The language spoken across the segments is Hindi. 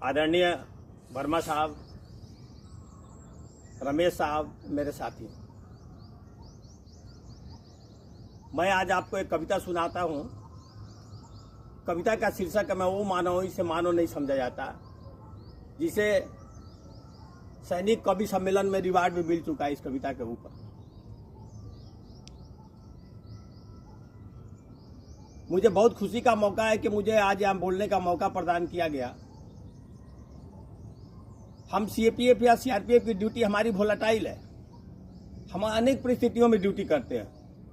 आदरणीय वर्मा साहब, रमेश साहब, मेरे साथी, मैं आज आपको एक कविता सुनाता हूँ। कविता का शीर्षक है मैं वो मानव इसे मानव नहीं समझा जाता, जिसे सैनिक कवि सम्मेलन में रिवार्ड भी मिल चुका है इस कविता के ऊपर। मुझे बहुत खुशी का मौका है कि मुझे आज यहाँ बोलने का मौका प्रदान किया गया। हम सीएपीएफ या सीआरपीएफ की ड्यूटी हमारी वोलेटाइल है। हम अनेक परिस्थितियों में ड्यूटी करते हैं,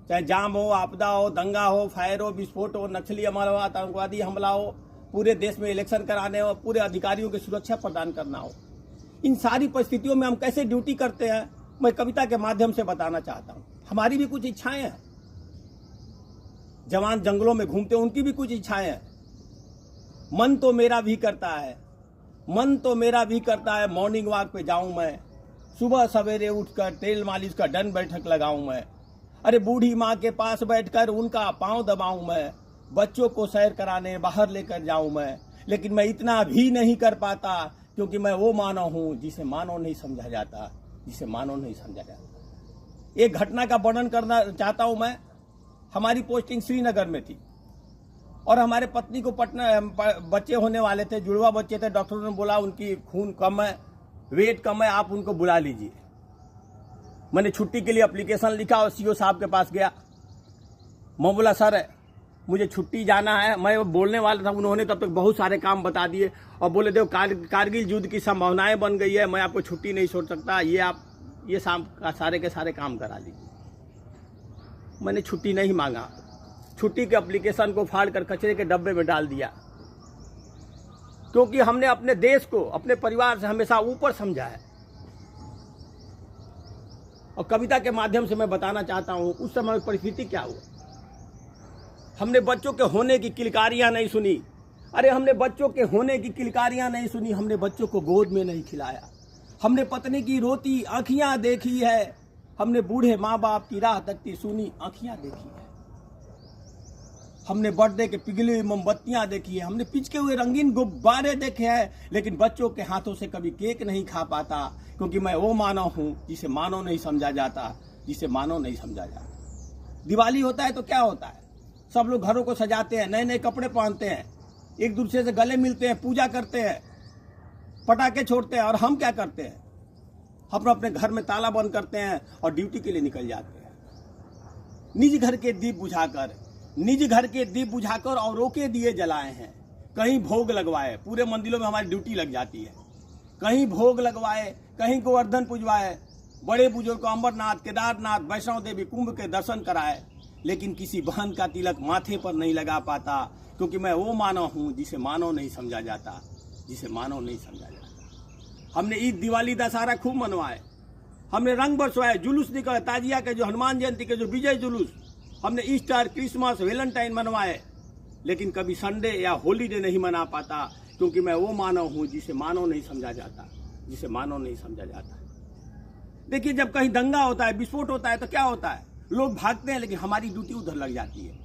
चाहे जाम हो, आपदा हो, दंगा हो, फायर हो, विस्फोट हो, नक्सली हमला हो, आतंकवादी हमला हो, पूरे देश में इलेक्शन कराने हो, पूरे अधिकारियों की सुरक्षा प्रदान करना हो। इन सारी परिस्थितियों में हम कैसे ड्यूटी करते हैं, मैं कविता के माध्यम से बताना चाहता हूँ। हमारी भी कुछ इच्छाएं हैं। जवान जंगलों में घूमते हैं, उनकी भी कुछ इच्छाएं हैं। मन तो मेरा भी करता है मॉर्निंग वॉक पे जाऊं मैं, सुबह सवेरे उठकर तेल मालिश का दंड बैठक लगाऊं मैं। अरे बूढ़ी माँ के पास बैठकर उनका पांव दबाऊं मैं, बच्चों को सैर कराने बाहर लेकर जाऊं मैं। लेकिन मैं इतना भी नहीं कर पाता, क्योंकि मैं वो मानव हूं जिसे मानव नहीं समझा जाता। एक घटना का वर्णन करना चाहता हूं मैं। हमारी पोस्टिंग श्रीनगर में थी और हमारे पत्नी को पटना बच्चे होने वाले थे, जुड़वा बच्चे थे। डॉक्टर ने बोला उनकी खून कम है, वेट कम है, आप उनको बुला लीजिए। मैंने छुट्टी के लिए एप्लीकेशन लिखा और सीओ साहब के पास गया। मैं बोला सर मुझे छुट्टी जाना है। मैं बोलने वाला था, उन्होंने तब तक बहुत सारे काम बता दिए और बोले देखो कारगिल युद्ध की संभावनाएं बन गई है, मैं आपको छुट्टी नहीं छोड़ सकता, ये शाम का सारे के सारे काम करा लीजिए। मैंने छुट्टी नहीं मांगा, छुट्टी के एप्लीकेशन को फाड़ कर कचरे के डब्बे में डाल दिया, क्योंकि हमने अपने देश को अपने परिवार से हमेशा ऊपर समझा है। और कविता के माध्यम से मैं बताना चाहता हूं उस समय परिस्थिति क्या हुआ। हमने बच्चों के होने की किलकारियां नहीं सुनी। अरे हमने बच्चों के होने की किलकारियां नहीं सुनी, हमने बच्चों को गोद में नहीं खिलाया। हमने पत्नी की रोती आंखियां देखी है, हमने बूढ़े माँ बाप की राह तकती सुनी आंखियां देखी है। हमने बर्थडे के पिघली हुई मोमबत्तियां देखी है, हमने पिचके हुए रंगीन गुब्बारे देखे हैं, लेकिन बच्चों के हाथों से कभी केक नहीं खा पाता, क्योंकि मैं वो मानव हूं जिसे मानव नहीं समझा जाता। दिवाली होता है तो क्या होता है, सब लोग घरों को सजाते हैं, नए नए कपड़े पहनते हैं, एक दूसरे से गले मिलते हैं, पूजा करते हैं, पटाखे छोड़ते हैं। और हम क्या करते हैं, हम अपने घर में ताला बंद करते हैं और ड्यूटी के लिए निकल जाते हैं। निज घर के दीप बुझाकर औरों के दिए जलाए हैं। कहीं भोग लगवाए, पूरे मंदिरों में हमारी ड्यूटी लग जाती है। कहीं भोग लगवाए, कहीं गोवर्धन पुजवाए, बड़े बुजुर्ग को अमरनाथ, केदारनाथ, वैष्णो देवी, कुंभ के दर्शन कराए, लेकिन किसी बहन का तिलक माथे पर नहीं लगा पाता, क्योंकि मैं वो मानव हूं जिसे मानव नहीं समझा जाता। हमने ईद, दिवाली, दशहरा खूब मनवाए, हमने रंग बरसवाए, जुलूस निकले, ताजिया के जो हनुमान जयंती के जो विजय जुलूस, हमने ईस्टर, क्रिसमस, वैलेंटाइन मनवाए, लेकिन कभी संडे या होलीडे नहीं मना पाता, क्योंकि मैं वो मानव हूं जिसे मानव नहीं समझा जाता। देखिए, जब कहीं दंगा होता है, विस्फोट होता है तो क्या होता है, लोग भागते हैं, लेकिन हमारी ड्यूटी उधर लग जाती है।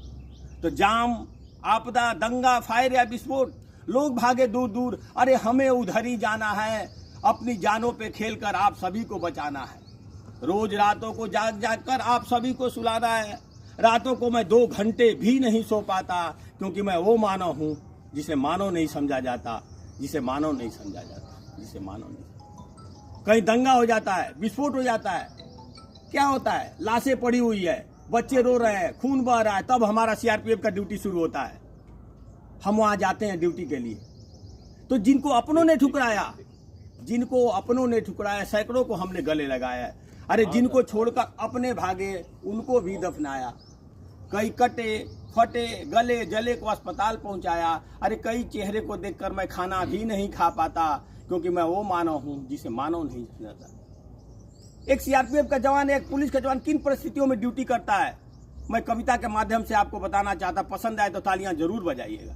तो जाम, आपदा, दंगा, फायर या विस्फोट, लोग भागे दूर दूर। अरे हमें उधर ही जाना है, अपनी जानों पे खेलकर आप सभी को बचाना है। रोज रातों को जाग जाग कर आप सभी को सुलाना है। रातों को मैं 2 घंटे भी नहीं सो पाता, क्योंकि मैं वो मानव हूं जिसे मानव नहीं समझा जाता। कहीं दंगा हो जाता है, विस्फोट हो जाता है, क्या होता है, लाशें पड़ी हुई है, बच्चे रो रहे हैं, खून बह रहा है, तब हमारा सीआरपीएफ का ड्यूटी शुरू होता है। हम वहां जाते हैं ड्यूटी के लिए। तो जिनको अपनों ने ठुकराया, सैकड़ों को हमने गले लगाया। अरे जिनको छोड़कर अपने भागे, उनको भी दफनाया। कई कटे फटे गले जले को अस्पताल पहुंचाया। अरे कई चेहरे को देखकर मैं खाना भी नहीं खा पाता, क्योंकि मैं वो मानव हूं जिसे मानव नहीं समझाता। एक सीआरपीएफ का जवान, एक पुलिस का जवान किन परिस्थितियों में ड्यूटी करता है, मैं कविता के माध्यम से आपको बताना चाहता। पसंद आए तो तालियां जरूर बजाइएगा।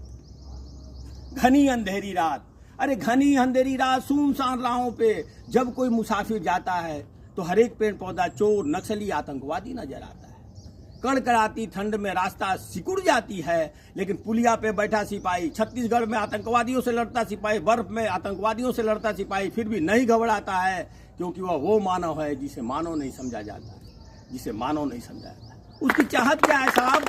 घनी अंधेरी रात, अरे घनी अंधेरी रात, सुनसान राहों पे जब कोई मुसाफिर जाता है, तो हर एक पेड़ पौधा चोर, नक्सली, आतंकवादी नजर आता है। कड़कड़ाती ठंड में रास्ता सिकुड़ जाती है, लेकिन पुलिया पे बैठा सिपाही, छत्तीसगढ़ में आतंकवादियों से लड़ता सिपाही, बर्फ में आतंकवादियों से लड़ता सिपाही फिर भी नहीं घबराता है, क्योंकि वह वो मानव है जिसे मानव नहीं समझा जाता, जिसे मानव नहीं समझा जाता। उसकी चाहत क्या है साहब?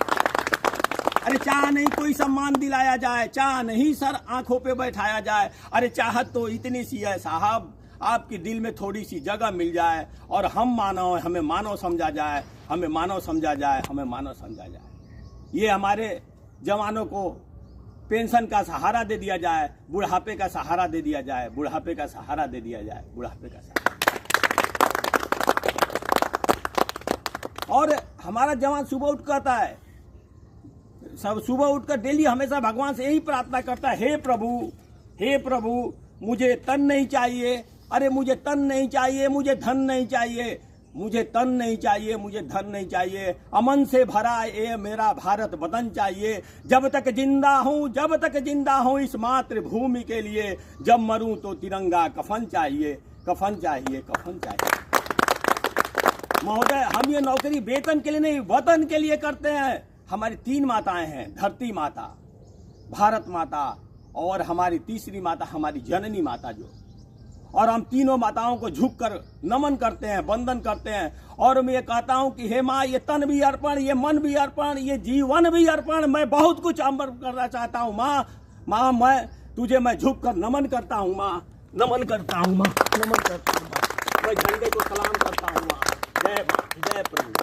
अरे चाह नहीं कोई सम्मान दिलाया जाए, चाह नहीं सर आंखों पे बैठाया जाए, अरे चाहत तो इतनी सी है साहब, आपके दिल में थोड़ी सी जगह मिल जाए और हम मानव, हमें मानव समझा जाए, हमें मानव समझा जाए, हमें मानव समझा जाए। ये हमारे जवानों को पेंशन का सहारा दे दिया जाए, बुढ़ापे का सहारा दे दिया जाए, बुढ़ापे का सहारा दे दिया जाए, बुढ़ापे का सहारा। और हमारा जवान सुबह उठ करता है, सब सुबह उठकर डेली हमेशा भगवान से यही प्रार्थना करता है, हे प्रभु मुझे तन नहीं चाहिए, अरे मुझे तन नहीं चाहिए, मुझे धन नहीं चाहिए, मुझे तन नहीं चाहिए, मुझे धन नहीं चाहिए, अमन से भरा ये मेरा भारत वतन चाहिए, जब तक जिंदा हूँ इस मातृभूमि के लिए, जब मरूं तो तिरंगा कफन चाहिए, कफन चाहिए, कफन चाहिए। महोदय, हम ये नौकरी वेतन के लिए नहीं, वतन के लिए करते हैं। हमारी 3 माताएं हैं, धरती माता, भारत माता और हमारी तीसरी माता हमारी जननी माता जो, और हम तीनों माताओं को झुककर नमन करते हैं, वंदन करते हैं। और मैं ये कहता हूं कि हे माँ, ये तन भी अर्पण, ये मन भी अर्पण, ये जीवन भी अर्पण, मैं बहुत कुछ अर्पण करना चाहता हूँ माँ, मैं तुझे मैं झुककर नमन करता हूँ माँ, नमन करता हूँ माँ, नमन करता हूँ माँ, मैं झंडे को सलाम करता हूँ माँ। जय प्रभु।